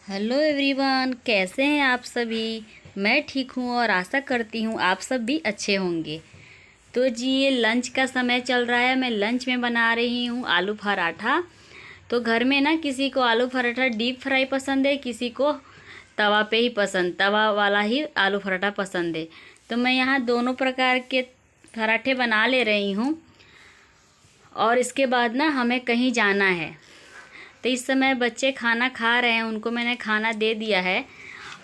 Hello everyone, कैसे हैं आप सभी। मैं ठीक हूँ और आशा करती हूँ आप सब भी अच्छे होंगे। तो जी, ये लंच का समय चल रहा है। मैं लंच में बना रही हूँ आलू पराठा। तो घर में ना किसी को आलू पराठा डीप फ्राई पसंद है, किसी को तवा पे ही पसंद, तवा वाला ही आलू पराठा पसंद है। तो मैं यहाँ दोनों प्रकार के पराठे बना ले रही हूँ। और इसके बाद ना हमें कहीं जाना है, तो इस समय बच्चे खाना खा रहे हैं, उनको मैंने खाना दे दिया है।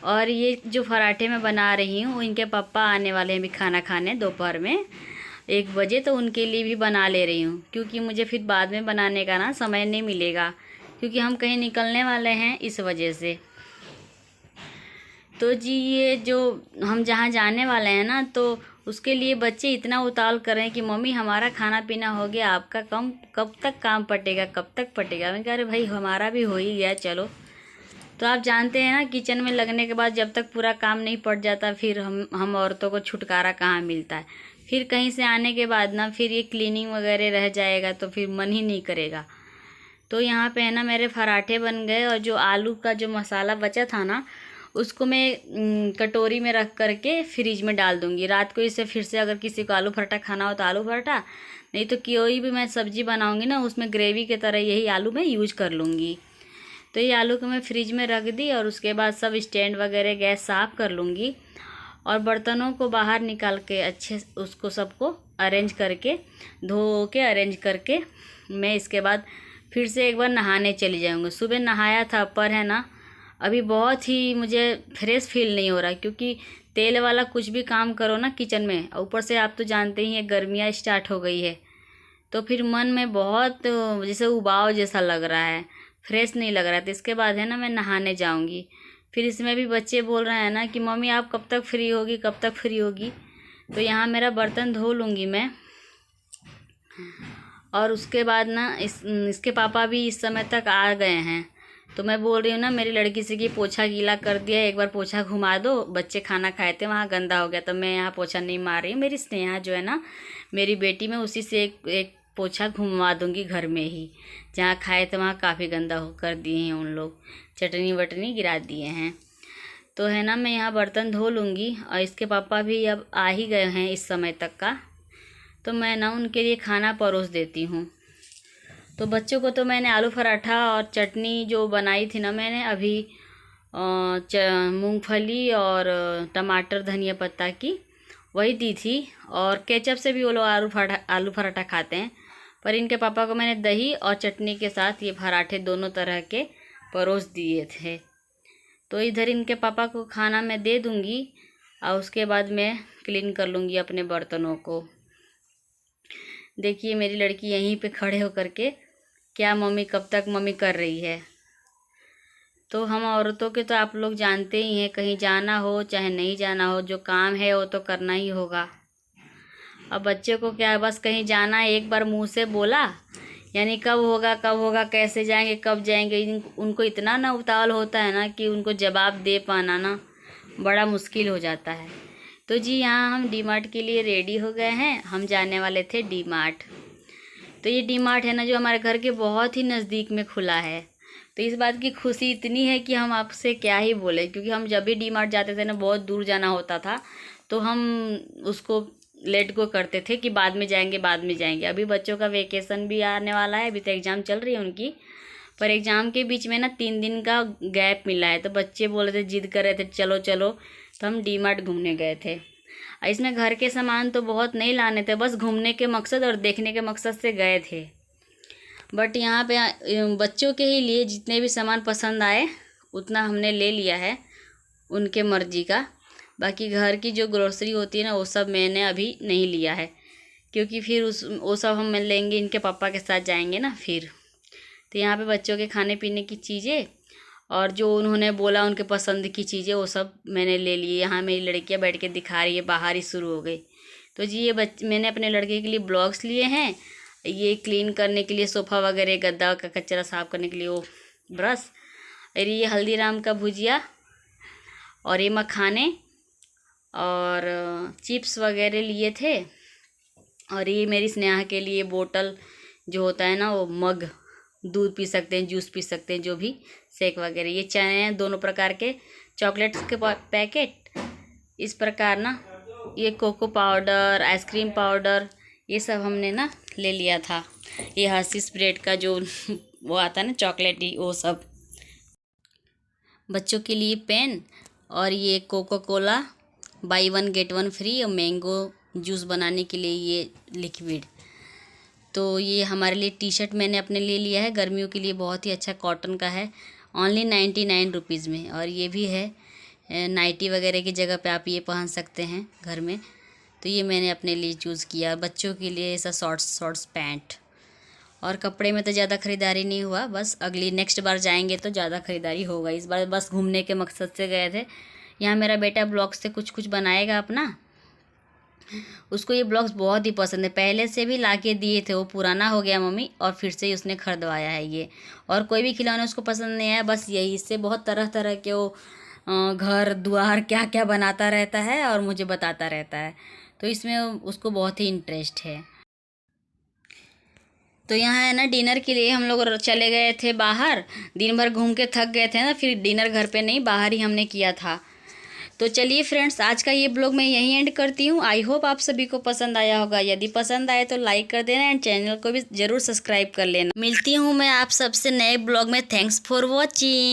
और ये जो पराठे मैं बना रही हूँ, इनके पापा आने वाले हैं भी खाना खाने दोपहर में 1 बजे, तो उनके लिए भी बना ले रही हूँ, क्योंकि मुझे फिर बाद में बनाने का ना समय नहीं मिलेगा, क्योंकि हम कहीं निकलने वाले हैं इस वजह से। तो जी, ये जो हम जहाँ जाने वाले हैं ना, तो उसके लिए बच्चे इतना उतावल कर रहे हैं कि मम्मी हमारा खाना पीना हो गया, आपका कब तक काम पटेगा, कब तक पटेगा। मैं कह रही भाई हमारा भी हो ही गया, चलो। तो आप जानते हैं ना, किचन में लगने के बाद जब तक पूरा काम नहीं पट जाता, फिर हम औरतों को छुटकारा कहाँ मिलता है। फिर कहीं से आने के बाद ना फिर ये क्लीनिंग वगैरह रह जाएगा, तो फिर मन ही नहीं करेगा। तो यहाँ पे है ना, मेरे पराठे बन गए। और जो आलू का जो मसाला बचा था ना, उसको मैं कटोरी में रख करके फ्रिज में डाल दूँगी। रात को इसे फिर से अगर किसी को आलू पराठा खाना हो तो आलू पराठा, नहीं तो कोई भी मैं सब्ज़ी बनाऊँगी ना, उसमें ग्रेवी के तरह यही आलू मैं यूज कर लूँगी। तो ये आलू को मैं फ्रिज में रख दी, और उसके बाद सब स्टैंड वगैरह गैस साफ़ कर लूँगी। और बर्तनों को बाहर निकाल के अच्छे उसको सबको अरेंज करके, धो के अरेंज करके, मैं इसके बाद फिर से एक बार नहाने चली जाऊँगी। सुबह नहाया था, पर है ना अभी बहुत ही मुझे फ्रेश फील नहीं हो रहा, क्योंकि तेल वाला कुछ भी काम करो ना किचन में, ऊपर से आप तो जानते ही हैं गर्मियाँ स्टार्ट हो गई है, तो फिर मन में बहुत जैसे उबाव जैसा लग रहा है, फ्रेश नहीं लग रहा है। तो इसके बाद है ना मैं नहाने जाऊँगी। फिर इसमें भी बच्चे बोल रहे हैं ना कि मम्मी आप कब तक फ्री होगी, कब तक फ्री होगी। तो यहाँ मेरा बर्तन धो लूँगी मैं। और उसके बाद ना इसके पापा भी इस समय तक आ गए हैं। तो मैं बोल रही हूँ ना मेरी लड़की से कि पोछा गीला कर दिया, एक बार पोछा घुमा दो, बच्चे खाना खाए थे वहाँ गंदा हो गया। तो मैं यहाँ पोछा नहीं मार रही हूँ, मेरी स्नेहा जो है ना मेरी बेटी, मैं उसी से एक पोछा घुमा दूँगी घर में ही। जहाँ खाए थे वहाँ काफ़ी गंदा हो कर दिए हैं उन लोग, चटनी वटनी गिरा दिए हैं। तो है ना मैं यहाँ बर्तन धो लूँगी। और इसके पापा भी अब आ ही गए हैं इस समय तक का, तो मैं ना उनके लिए खाना परोस देती हूँ। तो बच्चों को तो मैंने आलू पराठा और चटनी जो बनाई थी ना मैंने अभी, मूंगफली और टमाटर धनिया पत्ता की, वही दी थी। और केचप से भी वो लोग आलू पराठा खाते हैं। पर इनके पापा को मैंने दही और चटनी के साथ ये पराठे दोनों तरह के परोस दिए थे। तो इधर इनके पापा को खाना मैं दे दूँगी, और उसके बाद मैं क्लीन कर लूँगी अपने बर्तनों को। देखिए मेरी लड़की यहीं पे खड़े होकर के क्या मम्मी कब तक मम्मी कर रही है। तो हम औरतों के तो आप लोग जानते ही हैं, कहीं जाना हो चाहे नहीं जाना हो, जो काम है वो तो करना ही होगा। अब बच्चे को क्या, बस कहीं जाना है, एक बार मुंह से बोला, यानी कब होगा, कैसे जाएंगे, कब जाएंगे, उनको इतना ना उतावल होता है ना कि उनको जवाब दे पाना ना बड़ा मुश्किल हो जाता है। तो जी यहाँ हम डी मार्ट के लिए रेडी हो गए हैं। हम जाने वाले थे डी मार्ट। तो ये डी मार्ट है ना जो हमारे घर के बहुत ही नज़दीक में खुला है। तो इस बात की खुशी इतनी है कि हम आपसे क्या ही बोले, क्योंकि हम जब भी डी मार्ट जाते थे ना बहुत दूर जाना होता था, तो हम उसको लेट गो करते थे कि बाद में जाएंगे, बाद में जाएंगे। अभी बच्चों का वेकेशन भी आने वाला है, अभी तो एग्ज़ाम चल रही है उनकी, पर एग्ज़ाम के बीच में ना 3 दिन का गैप मिला है। तो बच्चे बोल रहे थे, जिद कर रहे थे चलो चलो, तो हम डी मार्ट घूमने गए थे। इसमें घर के सामान तो बहुत नहीं लाने थे, बस घूमने के मकसद और देखने के मकसद से गए थे। बट यहाँ पे बच्चों के ही लिए जितने भी सामान पसंद आए उतना हमने ले लिया है, उनके मर्जी का। बाकी घर की जो ग्रोसरी होती है ना वो सब मैंने अभी नहीं लिया है, क्योंकि फिर वो सब हम लेंगे, इनके पापा के साथ जाएंगे ना फिर। तो यहाँ पे बच्चों के खाने पीने की चीज़ें और जो उन्होंने बोला उनके पसंद की चीज़ें वो सब मैंने ले लिए। यहाँ मेरी लड़कियाँ बैठ के दिखा रही है, बाहर ही शुरू हो गई। तो जी ये मैंने अपने लड़के के लिए ब्लॉक्स लिए हैं, ये क्लीन करने के लिए सोफ़ा वगैरह गद्दा का कचरा साफ़ करने के लिए वो ब्रश, और ये हल्दीराम का भुजिया, और ये मखाने और चिप्स वगैरह लिए थे। और ये मेरी स्नेहा के लिए बोतल जो होता है ना वो मग, दूध पी सकते हैं, जूस पी सकते हैं, जो भी शेक वगैरह। ये चने हैं दोनों प्रकार के, चॉकलेट्स के पैकेट इस प्रकार ना। ये कोको पाउडर, आइसक्रीम पाउडर, ये सब हमने ना ले लिया था। ये हर्शीज ब्रेड का जो वो आता है ना चॉकलेट ही, वो सब। बच्चों के लिए पेन, और ये Coca Cola buy 1 get 1 free, और मैंगो जूस बनाने के लिए ये लिक्विड। तो ये हमारे लिए टी शर्ट मैंने अपने लिए लिया है गर्मियों के लिए, बहुत ही अच्छा कॉटन का है, ओनली 99 रुपीज़ में। और ये भी है नाइटी वगैरह की जगह पे आप ये पहन सकते हैं घर में। तो ये मैंने अपने लिए चूज़ किया। बच्चों के लिए ऐसा शॉर्ट्स पैंट। और कपड़े में तो ज़्यादा ख़रीदारी नहीं हुआ, बस अगली नेक्स्ट बार जाएंगे तो ज़्यादा ख़रीदारी होगा। इस बार बस घूमने के मकसद से गए थे। यहाँ मेरा बेटा ब्लॉग से कुछ कुछ बनाएगा अपना, उसको ये ब्लॉग्स बहुत ही पसंद है। पहले से भी ला के दिए थे, वो पुराना हो गया मम्मी, और फिर से ही उसने खरीदवाया है ये। और कोई भी खिलौना उसको पसंद नहीं आया, बस यही। इससे बहुत तरह तरह के वो घर द्वार क्या क्या बनाता रहता है और मुझे बताता रहता है, तो इसमें उसको बहुत ही इंटरेस्ट है। तो यहाँ है ना डिनर के लिए हम लोग चले गए थे बाहर। दिन भर घूम के थक गए थे ना, फिर डिनर घर पे नहीं, बाहर ही हमने किया था। तो चलिए फ्रेंड्स, आज का ये ब्लॉग मैं यहीं एंड करती हूँ। आई होप आप सभी को पसंद आया होगा। यदि पसंद आए तो लाइक कर देना, एंड चैनल को भी ज़रूर सब्सक्राइब कर लेना। मिलती हूँ मैं आप सबसे नए ब्लॉग में। Thanks for watching.